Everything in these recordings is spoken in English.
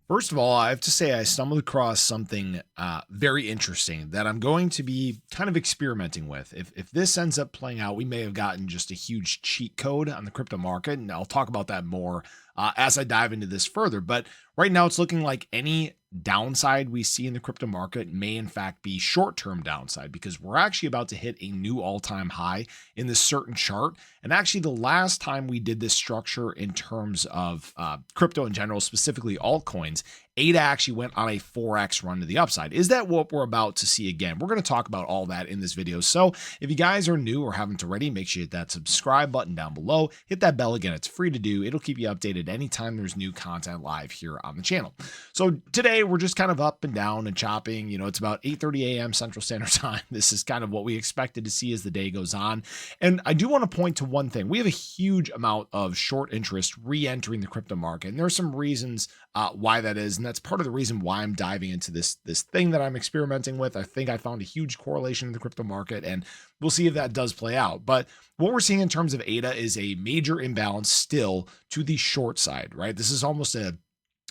First of all, I have to say I stumbled across something very interesting that I'm going to be kind of experimenting with. If this ends up playing out, we may have gotten just a huge cheat code on the crypto market, and I'll talk about that more as I dive into this further. But right now, it's looking like any downside we see in the crypto market may in fact be short-term downside because we're actually about to hit a new all-time high in this certain chart. And actually, the last time we did this structure in terms of crypto in general, specifically altcoins, ADA actually went on a 4x run to the upside. Is that what we're about to see again? We're going to talk about all that in this video. So if you guys are new or haven't already, make sure you hit that subscribe button down below. Hit that bell again. It's free to do. It'll keep you updated anytime there's new content live here on the channel. So today we're just kind of up and down and chopping. You know, it's about 8:30 a.m. Central Standard Time. This is kind of what we expected to see as the day goes on. And I do want to point to one thing. We have a huge amount of short interest re-entering the crypto market. And there are some reasons why that is. And that's part of the reason why I'm diving into this thing that I'm experimenting with. I think I found a huge correlation in the crypto market, and we'll see if that does play out. But what we're seeing in terms of ADA is a major imbalance still to the short side, right? This is almost a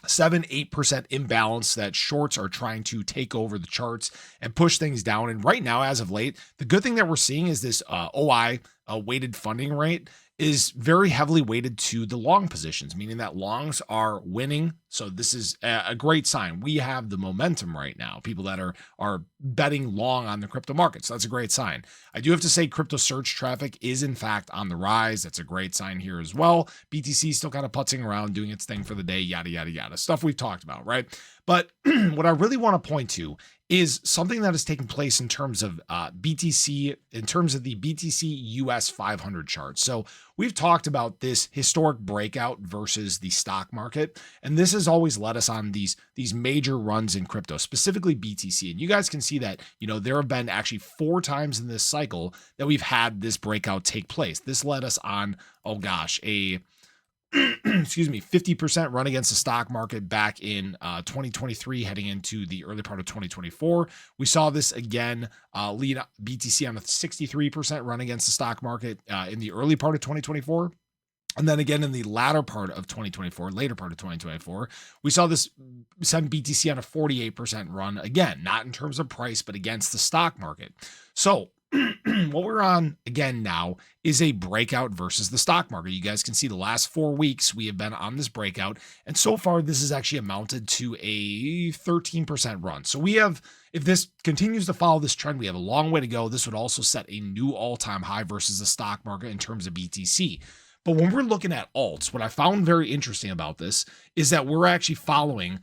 7-8% imbalance that shorts are trying to take over the charts and push things down. And right now, as of late, the good thing that we're seeing is this OI weighted funding rate is very heavily weighted to the long positions, meaning that longs are winning. So this is a great sign. We have the momentum right now. People that are betting long on the crypto market. So that's a great sign. I do have to say crypto search traffic is in fact on the rise. That's a great sign here as well. BTC still kind of putzing around, doing its thing for the day, yada, yada, yada. Stuff we've talked about, right? But what I really want to point to is something that has taken place in terms of BTC, in terms of the BTC US 500 chart. So we've talked about this historic breakout versus the stock market, and this has always led us on these major runs in crypto, specifically BTC. And you guys can see that, you know, there have been actually 4 times in this cycle that we've had this breakout take place. This led us on, oh gosh, a excuse me, 50% run against the stock market back in 2023, heading into the early part of 2024. We saw this again lead BTC on a 63% run against the stock market in the early part of 2024. And then again in the latter part of 2024, later part of 2024, we saw this send BTC on a 48% run, again, not in terms of price, but against the stock market. So what we're on again now is a breakout versus the stock market. You guys can see the last 4 weeks we have been on this breakout, and so far this has actually amounted to a 13% run. So we have, if this continues to follow this trend, we have a long way to go. This would also set a new all-time high versus the stock market in terms of BTC. But when we're looking at alts, what I found very interesting about this is that we're actually following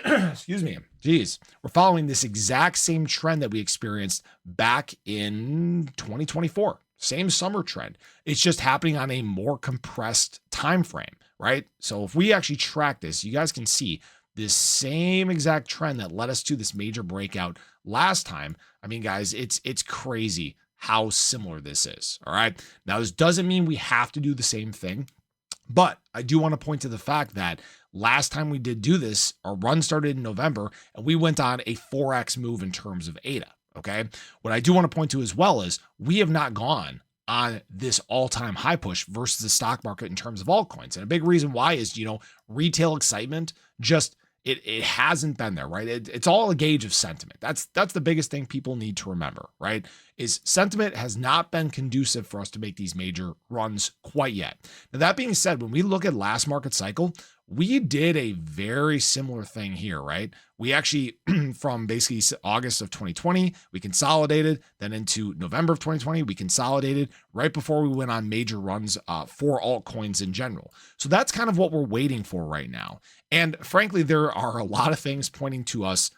excuse me, geez, we're following this exact same trend that we experienced back in 2024. Same summer trend. It's just happening on a more compressed time frame, right? So if we actually track this, you guys can see this same exact trend that led us to this major breakout last time. I mean, guys, it's crazy how similar this is. All right. Now, this doesn't mean we have to do the same thing, but I do want to point to the fact that last time we did do this, our run started in November and we went on a 4x move in terms of ADA. Okay. What I do want to point to as well is we have not gone on this all-time high push versus the stock market in terms of altcoins. And a big reason why is, you know, retail excitement just, it hasn't been there, right? It's all a gauge of sentiment. That's the biggest thing people need to remember, right? Is sentiment has not been conducive for us to make these major runs quite yet. Now, that being said, when we look at last market cycle, we did a very similar thing here, right? We actually, from basically August of 2020, we consolidated, then into November of 2020, we consolidated right before we went on major runs for altcoins in general. So that's kind of what we're waiting for right now. And frankly, there are a lot of things pointing to us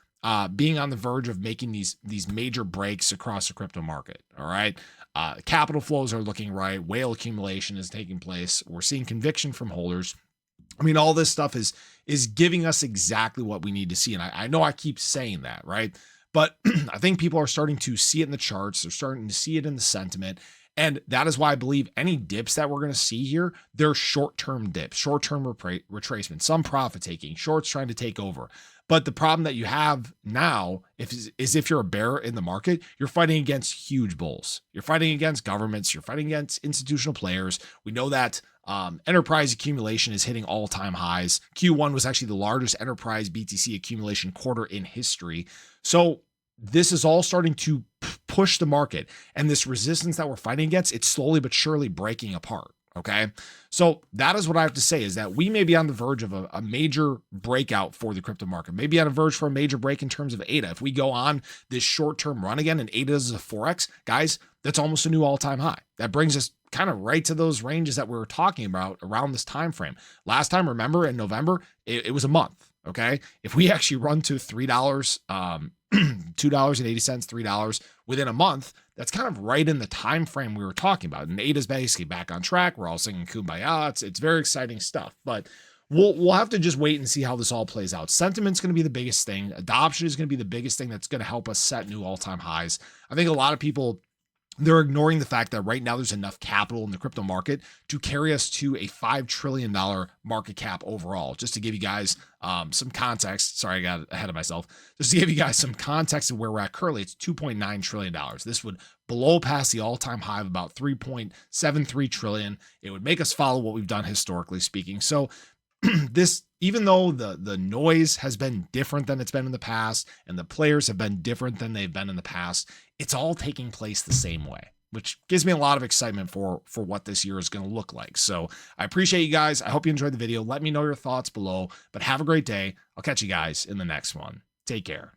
being on the verge of making these major breaks across the crypto market. All right. Capital flows are looking right. Whale accumulation is taking place. We're seeing conviction from holders. I mean, all this stuff is giving us exactly what we need to see. And I know I keep saying that, right? But I think people are starting to see it in the charts. They're starting to see it in the sentiment. And that is why I believe any dips that we're going to see here, they're short-term dips, short-term retracement, some profit taking, shorts trying to take over. But the problem that you have now is if you're a bear in the market, you're fighting against huge bulls. You're fighting against governments. You're fighting against institutional players. We know that enterprise accumulation is hitting all-time highs. Q1 was actually the largest enterprise BTC accumulation quarter in history. So this is all starting to push the market, and this resistance that we're fighting against, it's slowly but surely breaking apart. Okay. So that is what I have to say, is that we may be on the verge of a major breakout for the crypto market, maybe on a verge for a major break in terms of ADA. If we go on this short-term run again and ADA is a 4X, guys, that's almost a new all-time high. That brings us kind of right to those ranges that we were talking about around this time frame. Last time, remember, in November, it was a month. Okay. If we actually run to $3, $2.80, $3 within a month, that's kind of right in the time frame we were talking about. And ADA's basically back on track. We're all singing Kumbaya. It's very exciting stuff, but we'll have to just wait and see how this all plays out. Sentiment's going to be the biggest thing. Adoption is going to be the biggest thing that's going to help us set new all-time highs. I think a lot of people, they're ignoring the fact that right now there's enough capital in the crypto market to carry us to a $5 trillion market cap overall. Just to give you guys some context, sorry, I got ahead of myself. Just to give you guys some context of where we're at currently, it's $2.9 trillion. This would blow past the all-time high of about 3.73 trillion. It would make us follow what we've done historically speaking. So this, even though the noise has been different than it's been in the past, and the players have been different than they've been in the past, it's all taking place the same way, which gives me a lot of excitement for what this year is going to look like. So I appreciate you guys. I hope you enjoyed the video. Let me know your thoughts below, but have a great day. I'll catch you guys in the next one. Take care.